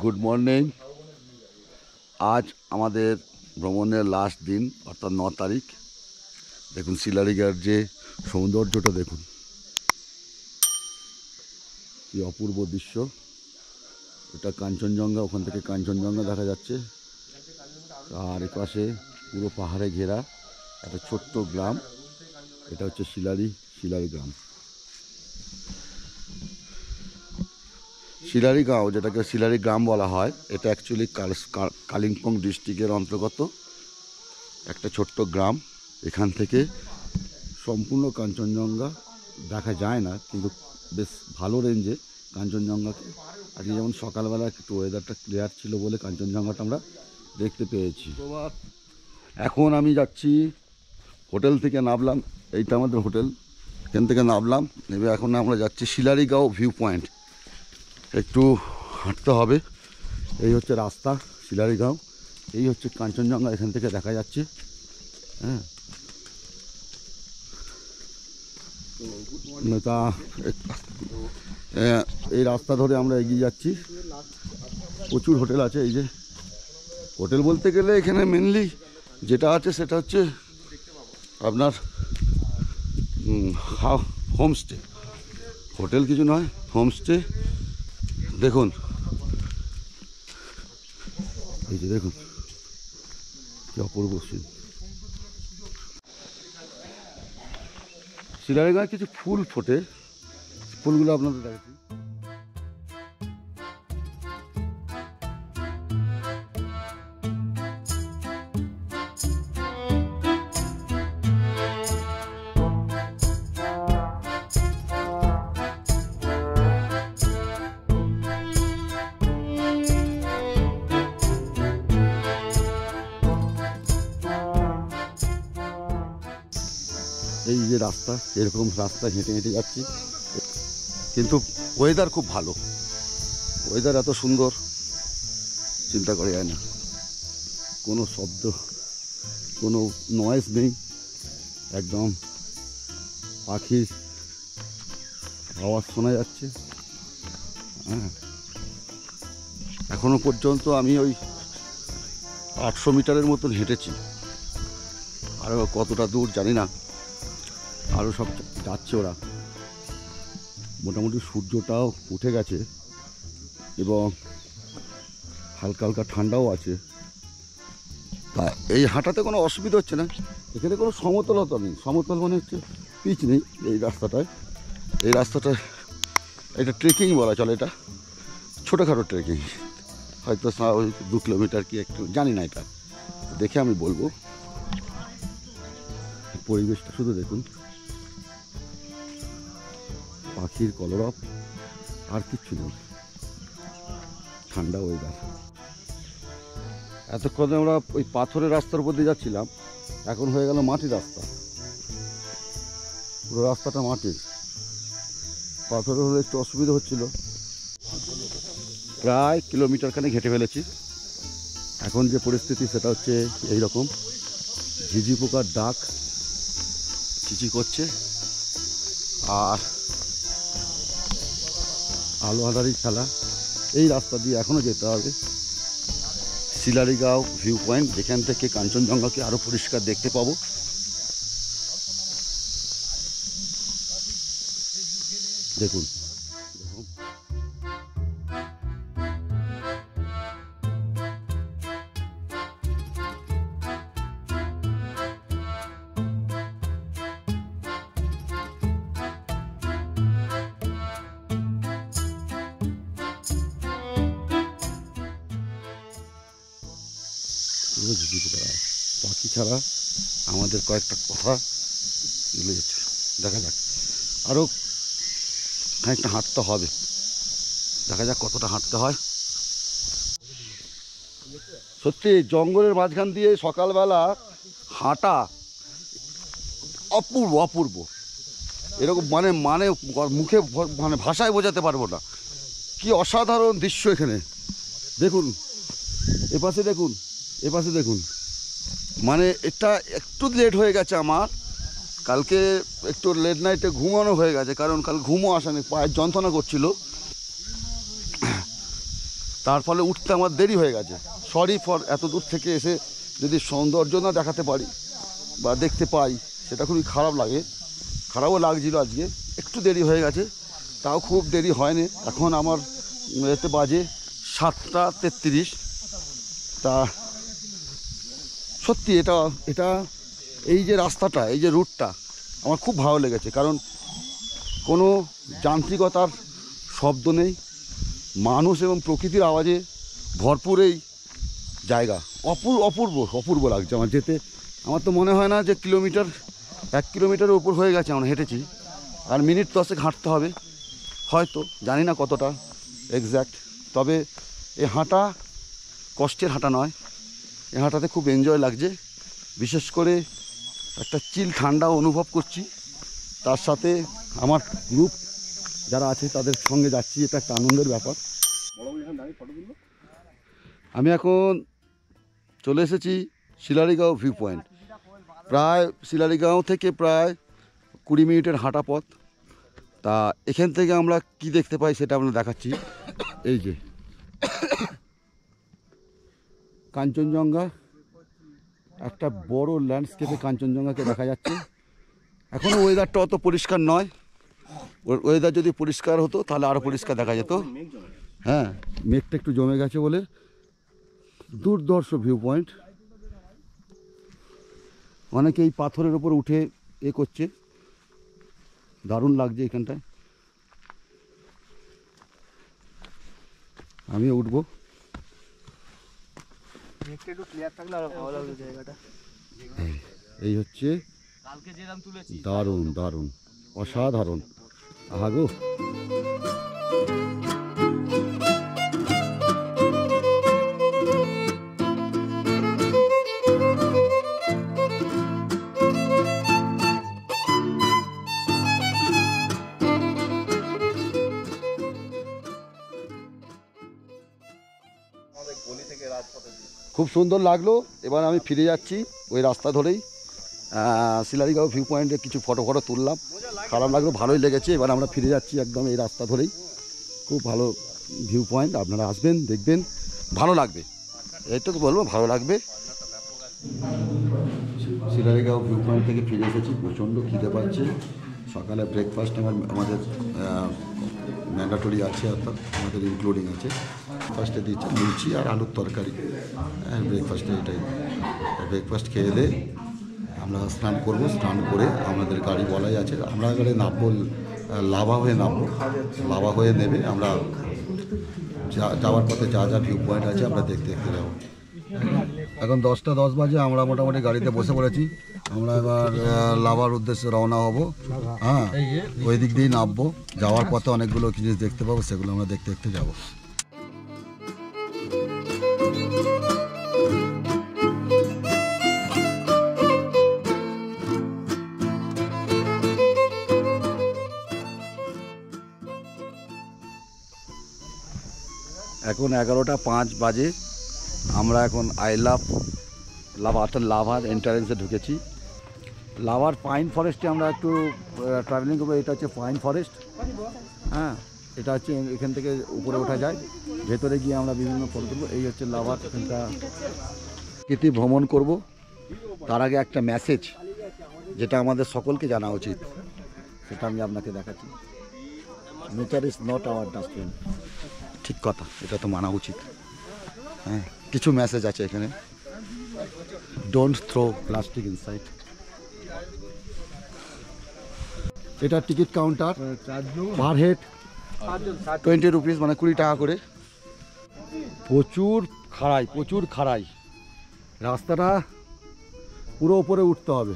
Good morning. আজ আমাদের ভ্রমণের লাস্ট দিন, অর্থাৎ 9 তারিখ। দেখুন শিলারিঘাট যে সৌন্দর্যটা দেখুন, কি অপূর্ব দৃশ্য। এটা কাঞ্চনজঙ্ঘা, ওখান থেকে কাঞ্চনজঙ্ঘা দেখা যাচ্ছে। আর এপাশে পুরো পাহাড়ে ঘেরা একটা ছোট্ট গ্রাম, এটা হচ্ছে শিলারি গ্রাম। শিলারি গাঁও, যেটাকে শিলারি গ্রাম বলা হয়, এটা অ্যাকচুয়ালি কালিম্পং ডিস্ট্রিক্টের অন্তর্গত একটা ছোট্ট গ্রাম। এখান থেকে সম্পূর্ণ কাঞ্চনজঙ্ঘা দেখা যায় না, কিন্তু বেশ ভালো রেঞ্জে কাঞ্চনজঙ্ঘাকে। আজকে যেমন সকালবেলা একটু ওয়েদারটা ক্লিয়ার ছিল বলে কাঞ্চনজঙ্ঘাটা আমরা দেখতে পেয়েছি। এখন আমি যাচ্ছি, হোটেল থেকে নামলাম, এইটা আমাদের হোটেল, এখান থেকে নামলাম, নেবে এখন আমরা যাচ্ছি শিলারি গাঁও ভিউ পয়েন্ট। একটু হাঁটতে হবে। এই হচ্ছে রাস্তা, শিলারি গাঁও, এই হচ্ছে কাঞ্চনজঙ্ঘা, এখান থেকে দেখা যাচ্ছে। হ্যাঁ, তা এই রাস্তা ধরে আমরা এগিয়ে যাচ্ছি। প্রচুর হোটেল আছে। এই যে হোটেল বলতে গেলে এখানে মেনলি যেটা আছে সেটা হচ্ছে আপনার হোমস্টে। হোটেল কিছু নয়, হোমস্টে। দেখুন, এই যে দেখুন কি অপূর্ব সিন। শিলারি গাঁয়ে কিছু ফুল ফোটে, ফুলগুলো আপনাদের দেখাচ্ছি। এই যে রাস্তা, এরকম রাস্তা হেঁটে হেঁটে যাচ্ছি, কিন্তু ওয়েদার খুব ভালো। ওয়েদার এত সুন্দর চিন্তা করা যায় না। কোনো শব্দ, কোনো নয়েজ নেই, একদম পাখির আওয়াজ শোনা যাচ্ছে। হ্যাঁ, এখনো পর্যন্ত আমি ওই 800 মিটারের মতন হেঁটেছি, আরও কতটা দূর জানি না, আরও সব যাচ্ছে ওরা। মোটামুটি সূর্যটাও উঠে গেছে এবং হালকা হালকা ঠান্ডাও আছে। তা এই হাঁটাতে কোনো অসুবিধা হচ্ছে না। এখানে কোনো সমতলতা নেই, সমতল মানে হচ্ছে পিচ নেই এই রাস্তাটায়। এই রাস্তাটায় এটা ট্রেকিং বলা চলে, এটা ছোটোখাটো ট্রেকিং, হয়তো ওই 2 কিলোমিটার কি একটু জানি না, এটা দেখে আমি বলবো। পরিবেশটা শুধু দেখুন, পাখির কলরব, আর কিচ্ছু নেই, ঠান্ডা ওয়েদার। এতক্ষণে আমরা ওই পাথরের রাস্তার উপর দিয়ে যাচ্ছিলাম, এখন হয়ে গেল মাটির রাস্তা। পুরো রাস্তাটা মাটির, পাথরের হলে একটু অসুবিধা হচ্ছিল। প্রায় কিলোমিটারখানে হেঁটে ফেলেছি। এখন যে পরিস্থিতি সেটা হচ্ছে এই রকম, ঝিঝি পোকার ডাক চিচি করছে, আর আলো আঁধারির খেলা। এই রাস্তা দিয়ে এখনও যেতে হবে শিলারি গাঁও ভিউ পয়েন্ট, যেখান থেকে কাঞ্চনজঙ্ঘাকে আরও পরিষ্কার দেখতে পাবো। দেখুন, পাখি ছাড়া আমাদের কয়েকটা কথা মিলে যাচ্ছে। দেখা যাক, আরও খানিকটা হাঁটতে হবে, দেখা যাক কতটা হাঁটতে হয়। সত্যি জঙ্গলের মাঝখান দিয়ে সকালবেলা হাঁটা অপূর্ব অপূর্ব। এরকম মানে মানে মুখে মানে ভাষায় বোঝাতে পারবো না, কি অসাধারণ দৃশ্য এখানে। দেখুন এপাশে, দেখুন এপাশে, দেখুন। মানে এটা একটু লেট হয়ে গেছে আমার, কালকে একটু লেট নাইটে ঘুমানো হয়ে গেছে, কারণ কাল ঘুমও আসেনি, পায়ের যন্ত্রণা করছিল। তার ফলে উঠতে আমার দেরি হয়ে গেছে। সরি ফর এত দূর থেকে এসে যদি সৌন্দর্য না দেখাতে পারি বা দেখতে পাই, সেটা খুবই খারাপ লাগে। খারাপও লাগছিল আজকে, একটু দেরি হয়ে গেছে, তাও খুব দেরি হয়নি। এখন আমার এতে বাজে 7:33। তা সত্যি এটা এই যে রাস্তাটা, এই যে রুটটা আমার খুব ভালো লেগেছে, কারণ কোনো যান্ত্রিকতার শব্দ নেই, মানুষ এবং প্রকৃতির আওয়াজে ভরপুর এই জায়গা। অপূর্ব লাগছে আমার যেতে। আমার তো মনে হয় না যে 1 কিলোমিটারের উপর হয়ে গেছে আমরা হেঁটেছি, আর মিনিট 10 হাঁটতে হবে হয়তো, জানি না কতটা এক্স্যাক্ট। তবে এই হাঁটা কষ্টের হাঁটা নয়, এই হাঁটাতে খুব এনজয় লাগছে। বিশেষ করে একটা চিল ঠান্ডা অনুভব করছি, তার সাথে আমার গ্রুপ যারা আছে তাদের সঙ্গে যাচ্ছি, এটা একটা আনন্দের ব্যাপার। আমি এখন চলে এসেছি শিলারিগাঁও ভিউ পয়েন্ট। প্রায় শিলারিগাঁও থেকে প্রায় 20 মিনিটের হাঁটা পথ। তা এখান থেকে আমরা কি দেখতে পাই সেটা আমরা দেখাচ্ছি। এই যে কাঞ্চনজঙ্ঘা, একটা বড় ল্যান্ডস্কেপে কাঞ্চনজঙ্ঘাকে দেখা যাচ্ছে। এখনও ওয়েদারটা অত পরিষ্কার নয়, ওয়েদার যদি পরিষ্কার হতো তাহলে আরও পরিষ্কার দেখা যেত। হ্যাঁ, মেঘটা একটু জমে গেছে বলে। দুর্ধর্ষ ভিউ পয়েন্ট। অনেকে এই পাথরের ওপর উঠে করছে, দারুণ লাগছে এখানটায়। আমিও উঠবো। এই হচ্ছে দারুণ দারুণ অসাধারণ। আহাগো, খুব সুন্দর লাগলো। এবার আমি ফিরে যাচ্ছি ওই রাস্তা ধরেই। শিলারিগাঁও ভিউ পয়েন্টে কিছু ফটো তুললাম, খারাপ লাগলো, ভালোই লেগেছে। এবার আমরা ফিরে যাচ্ছি একদম এই রাস্তা ধরেই। খুব ভালো ভিউ পয়েন্ট, আপনারা আসবেন, দেখবেন, ভালো লাগবে। এইটুকু বলবো, ভালো লাগবে। শিলারিগাঁও ভিউ পয়েন্ট থেকে ফিরে এসেছি, প্রচণ্ড খিদে পাচ্ছে। সকালে ব্রেকফাস্ট আমাদের ম্যান্ডাটরি আছে, অর্থাৎ আমাদের ইনক্লুডিং আছে। ফার্স্টে দিচ্ছে লুচি আর আলুর তরকারি, ব্রেকফাস্টে এটাই। ব্রেকফাস্ট খেয়ে দিয়ে আমরা স্নান করব। স্নান করে আমাদের গাড়ি বলাই আছে, আমরা এবারে নামবো লাভা হয়ে নামবো। লাভা হয়ে নেবে আমরা যাওয়ার পথে যা যা ভিউ পয়েন্ট আছে আমরা দেখতে যাবো। এখন 10:10 বাজে, আমরা মোটামুটি গাড়িতে বসে পড়েছি। আমরা এবার লাভার উদ্দেশ্যে রওনা হব। হ্যাঁ, ওই দিক দিয়েই নামবো। যাওয়ার পথে অনেকগুলো জিনিস দেখতে পাবো, সেগুলো আমরা দেখতে যাবো। এখন 11:05 বাজে। আমরা এখন লাভার এন্ট্রান্সে ঢুকেছি। লাভার পাইন ফরেস্টে আমরা একটু ট্রাভেলিং করবো। এটা হচ্ছে পাইন ফরেস্ট। হ্যাঁ, এটা হচ্ছে এখান থেকে উপরে ওঠা যায়, ভেতরে গিয়ে আমরা বিভিন্ন ফটো তুলবো। এই হচ্ছে লাভার এখানটা। প্রকৃতি ভ্রমণ করব, তার আগে একটা মেসেজ যেটা আমাদের সকলকে জানা উচিত, সেটা আমি আপনাকে দেখাচ্ছি। Nature is not our dustbin. ঠিক কথা, এটা তো মানা উচিত। হ্যাঁ, কিছু মেসেজ আছে এখানে। Don't throw plastic inside. এটা ticket counter, per head 20 rupees, মানে 20 টাকা করে। প্রচুর খাড়াই রাস্তাটা, পুরো ওপরে উঠতে হবে।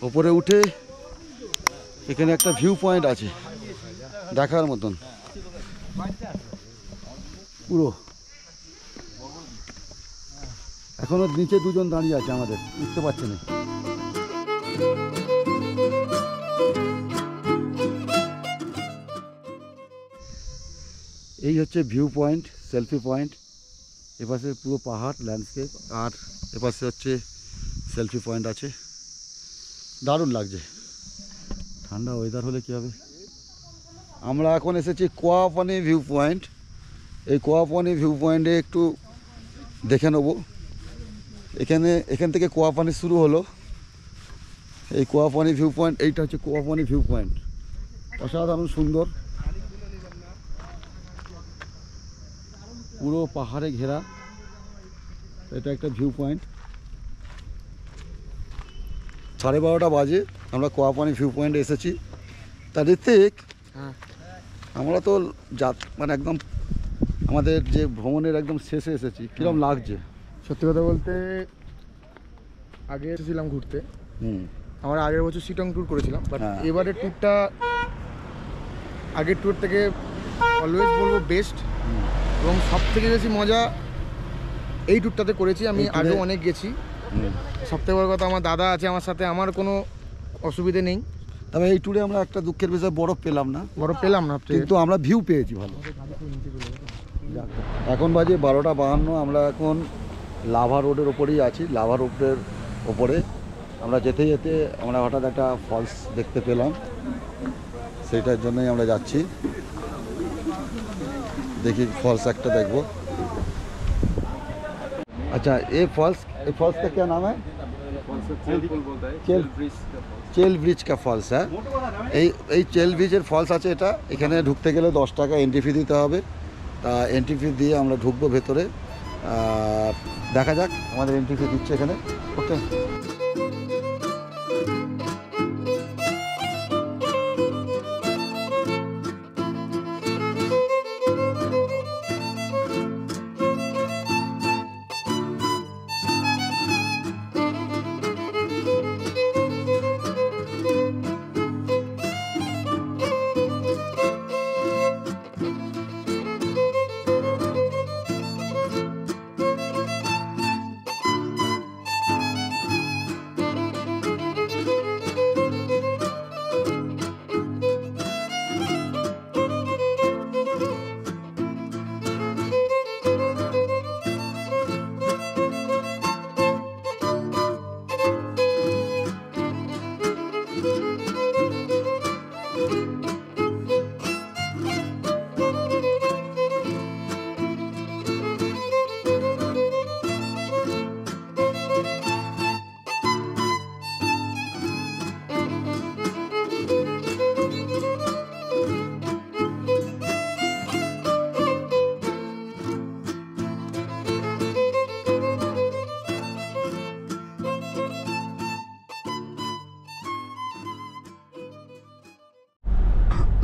ওপরে উঠে এখানে একটা ভিউ পয়েন্ট আছে দেখার মতন পুরো। এখনো নিচে দুজন দাঁড়িয়ে আছে, আমাদের উঠতে পারছে না। এই হচ্ছে ভিউ পয়েন্ট, সেলফি পয়েন্ট। এপাশে পুরো পাহাড় ল্যান্ডস্কেপ, আর এপাশে হচ্ছে সেলফি পয়েন্ট আছে। দারুণ লাগছে। ঠান্ডা ওয়েদার হলে কী হবে। আমরা এখন এসেছি কোয়াপানি ভিউ পয়েন্ট। এই কোয়াপানি ভিউ পয়েন্টে একটু দেখে নেব। এখান থেকে কোয়াপানি শুরু হলো। এই কোয়াপানি ভিউ পয়েন্ট, এইটা হচ্ছে কোয়াপানি ভিউ পয়েন্ট, অসাধারণ সুন্দর, পুরো পাহাড়ে ঘেরা। এটা একটা ভিউ পয়েন্ট। 12:30 বাজে, আমরা কোয়াপানি ভিউ পয়েন্টে এসেছি। তা ঋত্বিক, আমরা তো মানে একদম আমাদের যে ভ্রমণের একদম শেষে এসেছি, কিরকম লাগছে? সত্যি কথা বলতে আগে এসেছিলাম ঘুরতে, আমরা আগের বছর শিটং ট্যুর করেছিলাম, বাট এবারের ট্যুরটা আগের ট্যুর থেকে অলওয়েজ বলবো বেস্ট, এবং সব থেকে বেশি মজা এই ট্যুরটাতে করেছি। আমি আগেও অনেক গেছি। সবথেকে বড় কথা, আমার দাদা আছে আমার সাথে, আমার কোনো অসুবিধে নেই। তবে এই ট্যুরে আমরা একটা দুঃখের বিষয়, বরফ পেলাম না, কিন্তু আমরা ভিউ পেয়েছি ভালো। এখন বাজে 12:52, আমরা এখন লাভা রোডের ওপরেই আছি। লাভা রোডের ওপরে আমরা যেতে যেতে আমরা হঠাৎ একটা ফলস দেখতে পেলাম, সেইটার জন্যই আমরা যাচ্ছি। দেখি फॉल्स একটা দেখব। अच्छा, ये फॉल्स का क्या नाम है? চেল ব্রিজ का फॉल्स है। এই চেল ব্রিজের ফলস আছে এটা। এখানে ঢুকতে গেলে 10 টাকা এন্ট্রি ফি দিতে হবে। তা এন্ট্রি ফি দিয়ে আমরা ঢুকবো ভেতরে। দেখা যাক, আমাদের এন্ট্রি ফি দিচ্ছে এখানে। ওকে,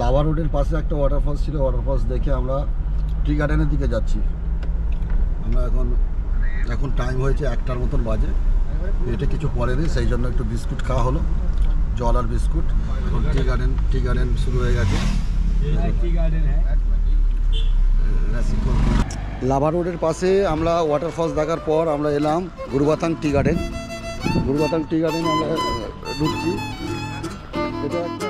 লাভা রোডের পাশে একটা ওয়াটারফলস ছিল। ওয়াটারফলস দেখে আমরা টি গার্ডেনের দিকে যাচ্ছি। আমরা এখন টাইম হয়েছে 1টার মতন বাজে। এটা কিছু পরে নেই, সেই জন্য একটু বিস্কুট খাওয়া হলো, জল আর বিস্কুট। এখন টি গার্ডেন শুরু হয়ে গেছে। লাভা রোডের পাশে আমরা ওয়াটারফলস দেখার পর আমরা এলাম গুরুবাথাং টি গার্ডেন। গুরুবাথাং টি গার্ডেনে আমরা ঢুকছি। এটা একটা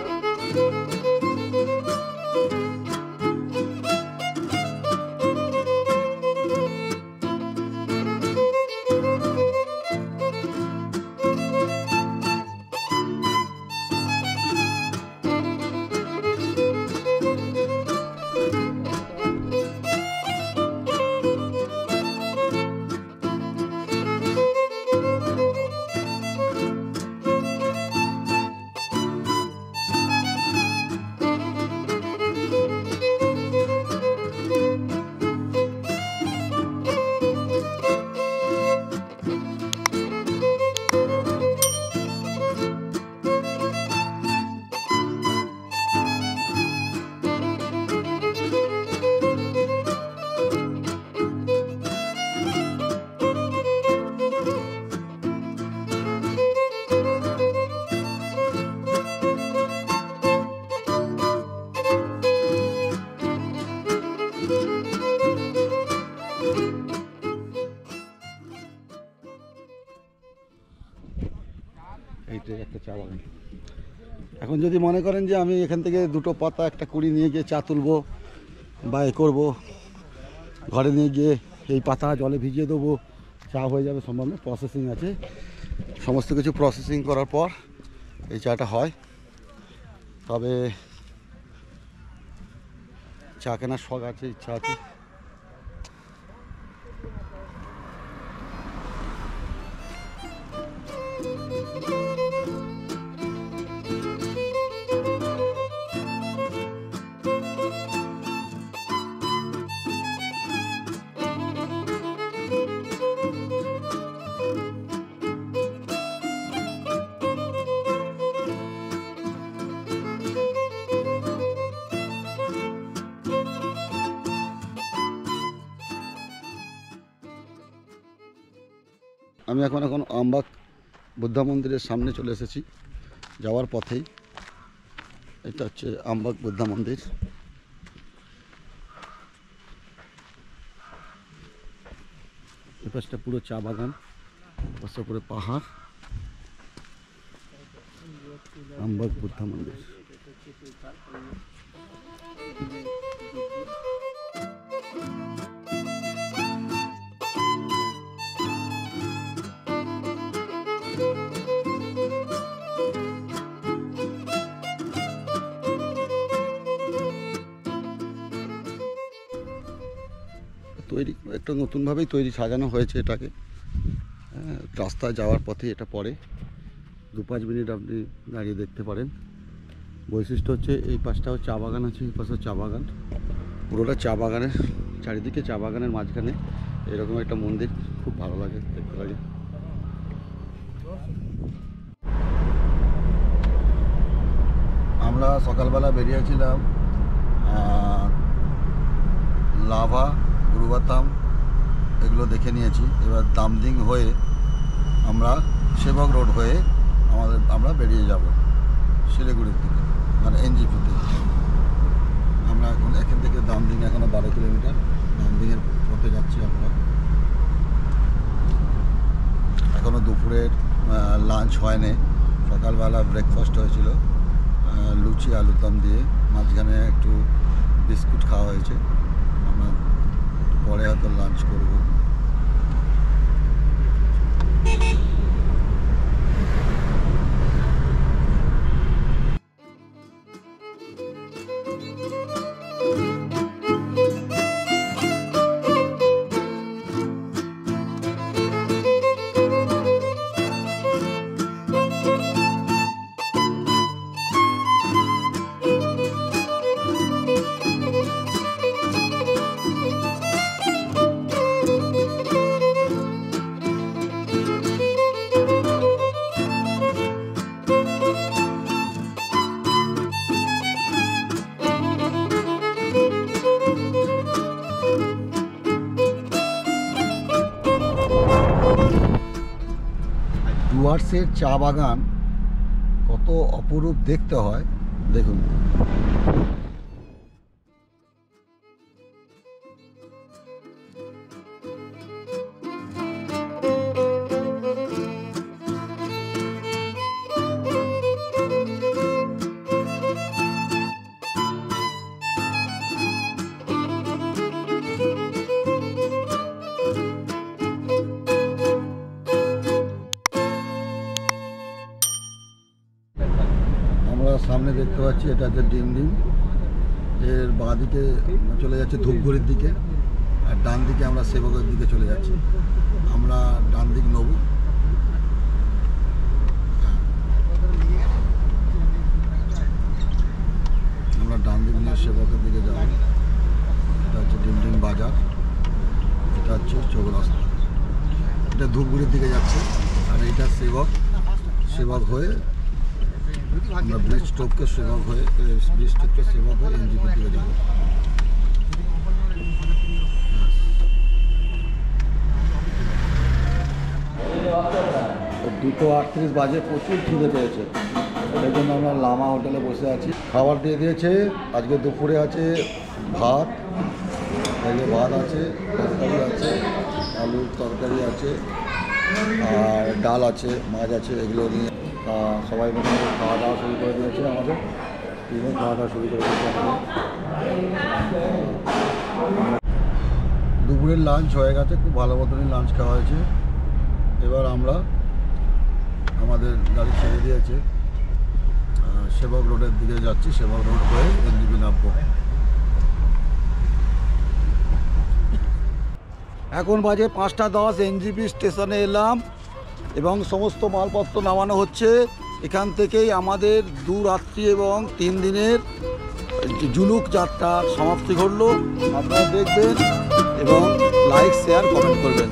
এইটাই একটা চা বাগান। এখন যদি মনে করেন যে আমি এখান থেকে দুটো পাতা একটা কুড়ি নিয়ে গিয়ে চা তুলবো বা এ করবো, ঘরে নিয়ে গিয়ে এই পাতা জলে ভিজিয়ে দেবো, চা হয়ে যাবে, সম্ভব না। প্রসেসিং আছে, সমস্ত কিছু প্রসেসিং করার পর এই চাটা হয়। তবে চা কেনার শখ আছে, ইচ্ছা আছে, আমি এখন আমবাগ বুদ্ধা মন্দিরের সামনে চলে এসেছি, যাওয়ার পথেই। এটা হচ্ছে আমবাগ বুদ্ধা মন্দির। এ পাশটা পুরো চা বাগান, পাশে পুরো পাহাড়। আমবাগ বুদ্ধা মন্দির। তৈরি একটা নতুনভাবেই তৈরি সাজানো হয়েছে এটাকে। রাস্তায় যাওয়ার পথে এটা পড়ে, 2-5 মিনিট আপনি দাঁড়িয়ে দেখতে পারেন। বৈশিষ্ট্য হচ্ছে এই পাশটাও চা বাগান আছে, এই পাশেও চা বাগান, পুরোটা চা বাগানের চারিদিকে, চা বাগানের মাঝখানে এরকম একটা মন্দির। খুব ভালো লাগে, দেখতে লাগে। আমরা সকালবেলা বেরিয়েছিলাম লাভা, গুরুবাতাম এগুলো দেখে নিয়েছি। এবার দামদিং হয়ে আমরা সেবক রোড হয়ে আমরা বেরিয়ে যাব শিলিগুড়ির দিকে, মানে এনজিপিতে। আমরা এখন এখান থেকে দামদিং এখনো 12 কিলোমিটার, দামদিংয়ের পথে যাচ্ছি আমরা। এখনও দুপুরের লাঞ্চ হয়নি। সকালবেলা ব্রেকফাস্ট হয়েছিল লুচি আলুদম দিয়ে, মাঝখানে একটু বিস্কুট খাওয়া হয়েছে। আমরা পরে হয়তো লাঞ্চ করব। ডুয়ার্সের চা বাগান কত অপরূপ দেখতে হয় দেখুন। সামনে দেখতে পাচ্ছি এটা হচ্ছে ডিমডিম, এর বাঁ দিকে চলে যাচ্ছে ধূপগুড়ির দিকে, আর ডান দিকে আমরা সেবকের দিকে চলে যাচ্ছি। আমরা ডান দিক নেব। আমরা ডান দিক নিয়ে সেবকের দিকে যাব। এটা হচ্ছে ডিমডিম বাজার, এটা হচ্ছে চৌরাস্তা। এটা ধূপগুড়ির দিকে যাচ্ছে, আর এটা সেবক হয়ে আমরা ব্রিজ টপকে সেবক হয়ে এনজিপি দিকে যাব। 2:38 বাজে, প্রচুর খিদে পেয়েছে। সেই জন্য আমরা লামা হোটেলে বসে আছি। খাবার দিয়ে দিয়েছে। আজকে দুপুরে আছে ভাত, ভাত আছে, তরকারি আছে, আলুর তরকারি আছে, আর ডাল আছে, মাছ আছে। এগুলো নিয়ে সবাই মিলে খাওয়া দাওয়া শুরু করে দিয়েছে। আমাদের টিমে খাওয়া দাওয়া শুরু করে দিয়েছে। দুপুরের লাঞ্চ হয়ে গেছে, খুব ভালো মতনই লাঞ্চ খাওয়া হয়েছে। এবার আমরা আমাদের গাড়ি ছেড়ে দিয়েছে, সেবক রোডের দিকে যাচ্ছি। সেবক রোড হয়ে এনজিপি নামবো। এখন বাজে 5:10, এনজিপি স্টেশনে এলাম এবং সমস্ত মালপত্র নামানো হচ্ছে। এখান থেকেই আমাদের 2 রাত্রি এবং 3 দিনের জুলুক যাত্রার সমাপ্তি ঘটল। আপনারা দেখবেন এবং লাইক, শেয়ার, কমেন্ট করবেন।